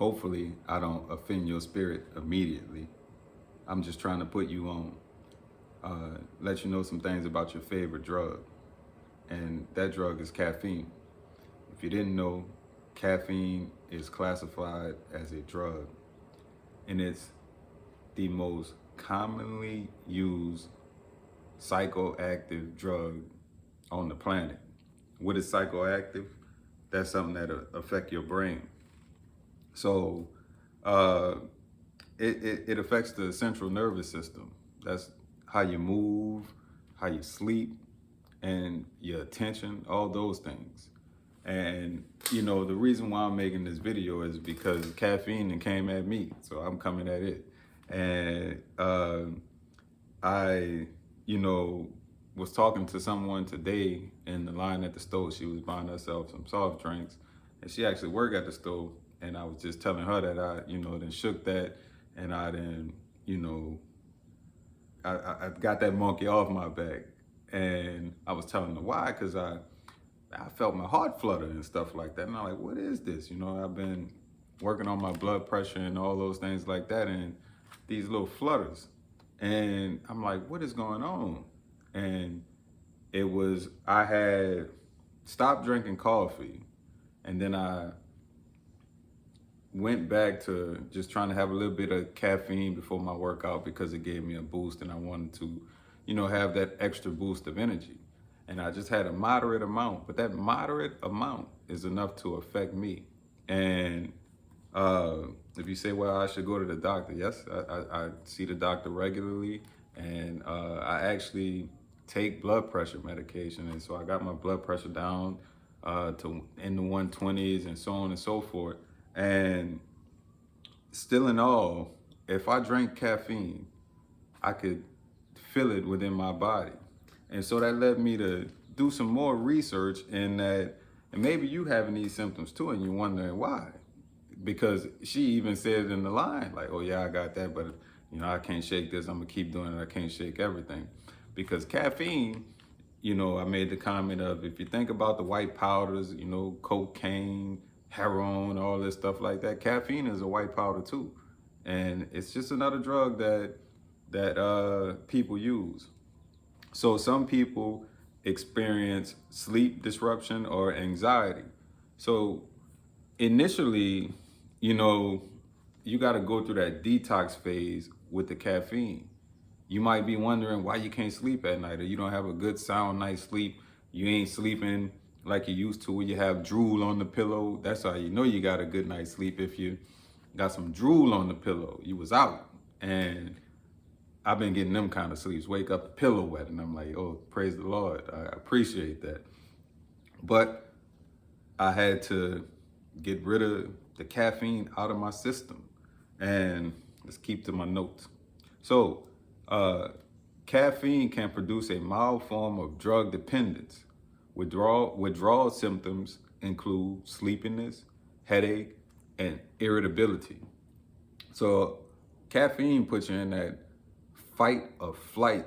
hopefully I don't offend your spirit immediately. I'm just trying to put you on, let you know some things about your favorite drug. And that drug is caffeine. If you didn't know, caffeine is classified as a drug, and it's the most commonly used psychoactive drug on the planet. What is psychoactive? That's something that affect your brain. So uh, it affects the central nervous system. That's how you move, how you sleep, and your attention, all those things. And the reason why I'm making this video is because caffeine came at me, so I'm coming at it. And I, was talking to someone today in the line at the store. She was buying herself some soft drinks, and she actually worked at the store. And I was just telling her that I, then shook that, and I then, I got that monkey off my back. And I was telling her why, because I felt my heart flutter and stuff like that. And I'm like, what is this? I've been working on my blood pressure and all those things like that, and these little flutters. And I'm like, what is going on? And I had stopped drinking coffee, and then I went back to just trying to have a little bit of caffeine before my workout because it gave me a boost, and I wanted to, have that extra boost of energy. And I just had a moderate amount, but that moderate amount is enough to affect me. And if you say, well, I should go to the doctor, yes, I see the doctor regularly, and I actually take blood pressure medication. And so I got my blood pressure down to in the 120s and so on and so forth. And still in all, if I drank caffeine, I could feel it within my body. And so that led me to do some more research in that, and maybe you having these symptoms too, and you're wondering why. Because she even said in the line, like, oh yeah, I got that, but I can't shake this, I'm gonna keep doing it, I can't shake everything. Because caffeine, I made the comment of, if you think about the white powders, cocaine, heroin, all this stuff like that, caffeine is a white powder too. And it's just another drug that people use. So some people experience sleep disruption or anxiety. So initially, you got to go through that detox phase with the caffeine. You might be wondering why you can't sleep at night, or you don't have a good sound night's sleep. You ain't sleeping like you used to, when you have drool on the pillow. That's how you know you got a good night's sleep. If you got some drool on the pillow, you was out. And I've been getting them kind of sleeps. Wake up, the pillow wet, and I'm like, oh, praise the Lord. I appreciate that. But I had to get rid of the caffeine out of my system. And let's keep to my notes. So caffeine can produce a mild form of drug dependence. Withdrawal symptoms include sleepiness, headache, and irritability. So caffeine puts you in that fight or flight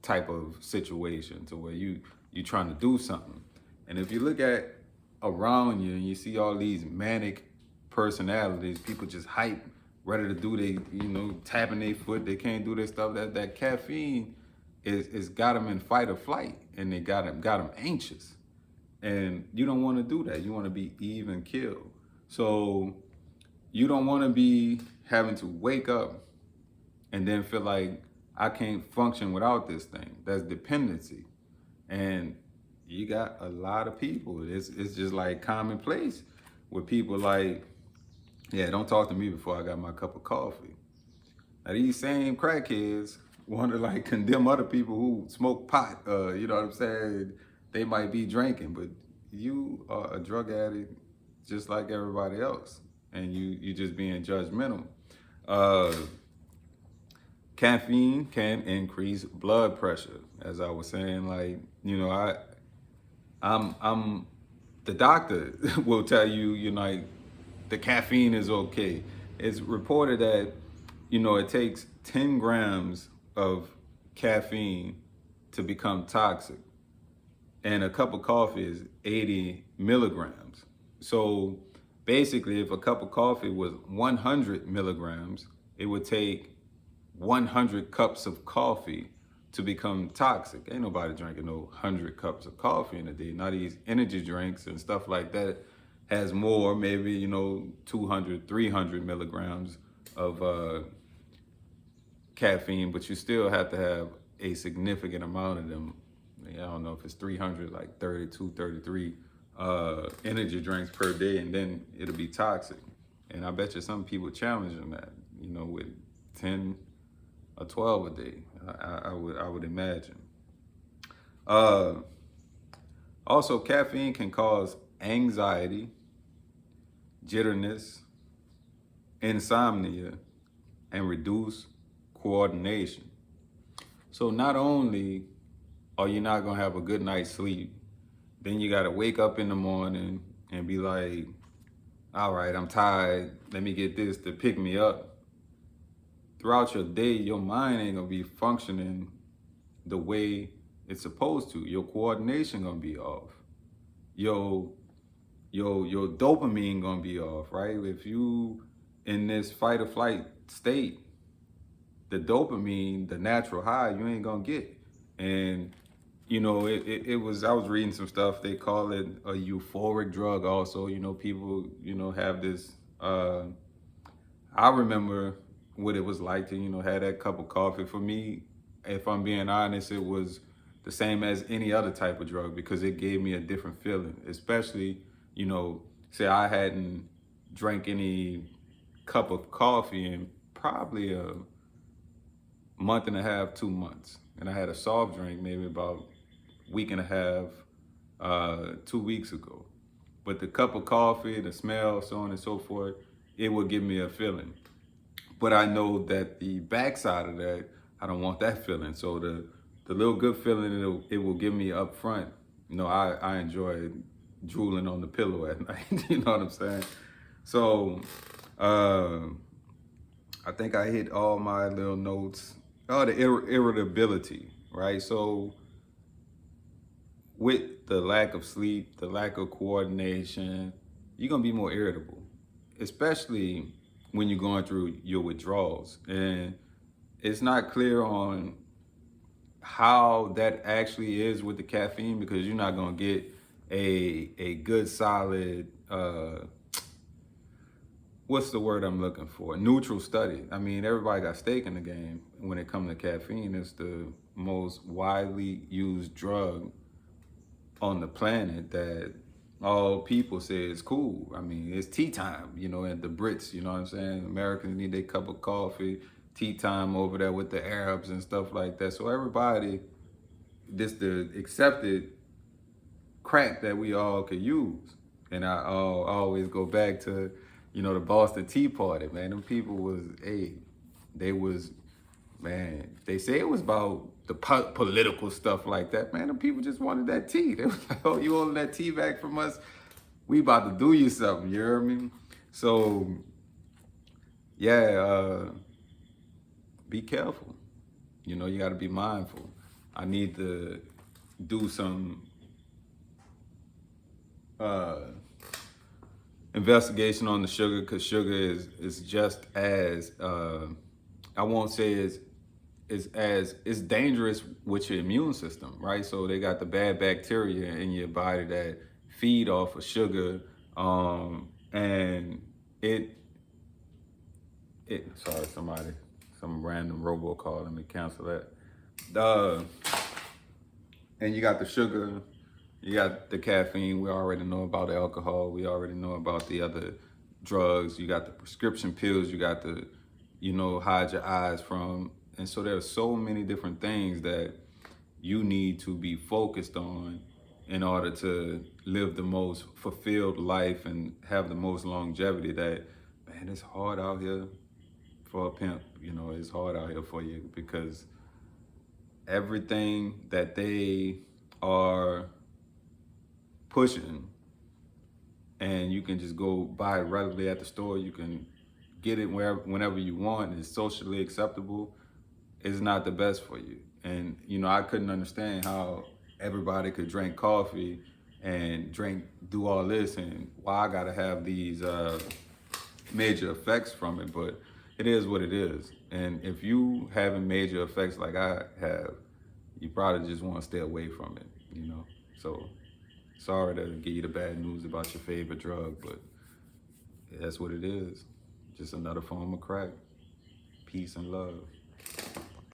type of situation, to where you're trying to do something. And if you look at around you and you see all these manic personalities, people just hype, ready to do tapping their foot, they can't do their stuff. That caffeine is got them in fight or flight, and they got them anxious. And you don't want to do that. You want to be even killed. So you don't want to be having to wake up and then feel like I can't function without this thing. That's dependency. And you got a lot of people. It's just like commonplace with people like, yeah, don't talk to me before I got my cup of coffee. Now these same crackheads want to like condemn other people who smoke pot. You know what I'm saying? They might be drinking, but you are a drug addict just like everybody else, and you just being judgmental. Caffeine can increase blood pressure, as I was saying. Like, I'm the doctor will tell you, like, the caffeine is okay. It's reported that, it takes 10 grams of caffeine to become toxic, and a cup of coffee is 80 milligrams. So Basically, if a cup of coffee was 100 milligrams, it would take 100 cups of coffee to become toxic. Ain't nobody drinking no 100 cups of coffee in a day. Now these energy drinks and stuff like that has more, maybe, 200, 300 milligrams of caffeine, but you still have to have a significant amount of them. I don't know if it's 300, like 32, 33 energy drinks per day, and then it'll be toxic. And I bet you some people challenging that, with 10 or 12 a day. I would imagine. Uh, Also, caffeine can cause anxiety, jitterness, insomnia, and reduce coordination. So not only are you not gonna have a good night's sleep, then you gotta wake up in the morning and be like, all right, I'm tired. Let me get this to pick me up. Throughout your day, your mind ain't gonna be functioning the way it's supposed to. Your coordination gonna be off. Your your dopamine gonna be off, right? If you in this fight or flight state, the dopamine, the natural high, you ain't gonna get. And it was, I was reading some stuff, they call it a euphoric drug also. People, have this I remember what it was like to, have that cup of coffee. For me, if I'm being honest, it was the same as any other type of drug because it gave me a different feeling, especially, say I hadn't drank any cup of coffee in probably a month and a half, 2 months. And I had a soft drink maybe about a week and a half, 2 weeks ago. But the cup of coffee, the smell, so on and so forth, it would give me a feeling. But I know that the backside of that, I don't want that feeling. So the little good feeling it will give me up front, I enjoy drooling on the pillow at night. You know what I'm saying? So I think I hit all my little notes. Oh, the irritability, right? So with the lack of sleep, the lack of coordination, you're gonna be more irritable, especially when you're going through your withdrawals. And it's not clear on how that actually is with the caffeine because you're not gonna get a good solid what's the word I'm looking for? Neutral study. I mean, everybody got stake in the game when it comes to caffeine. It's the most widely used drug on the planet that all people say is cool. I mean, it's tea time, and the Brits, you know what I'm saying? Americans need their cup of coffee, tea time over there with the Arabs and stuff like that. So everybody, this the accepted crack that we all could use. And I always go back to, the Boston Tea Party, man. Them people was, they was, man, they say it was about the political stuff like that. Man, them people just wanted that tea. They was like, oh, you holding that tea back from us? We about to do you something, you hear me? So, yeah, be careful. You got to be mindful. I need to do some investigation on the sugar because sugar is just as I won't say it's dangerous with your immune system, right? So they got the bad bacteria in your body that feed off of sugar, and it sorry, some random robocall, let me cancel that. And you got the sugar, you got the caffeine. We already know about the alcohol. We already know about the other drugs. You got the prescription pills. You got the, hide your eyes from. And so there's so many different things that you need to be focused on in order to live the most fulfilled life and have the most longevity. That, man, it's hard out here for a pimp. It's hard out here for you because everything that they are pushing, and you can just go buy it readily at the store. You can get it whenever you want. It's socially acceptable. It's not the best for you. And I couldn't understand how everybody could drink coffee and drink, do all this, and why I gotta have these major effects from it. But it is what it is. And if you having major effects like I have, you probably just want to stay away from it, you know. So sorry to give you the bad news about your favorite drug, but that's what it is. Just another form of crack. Peace and love.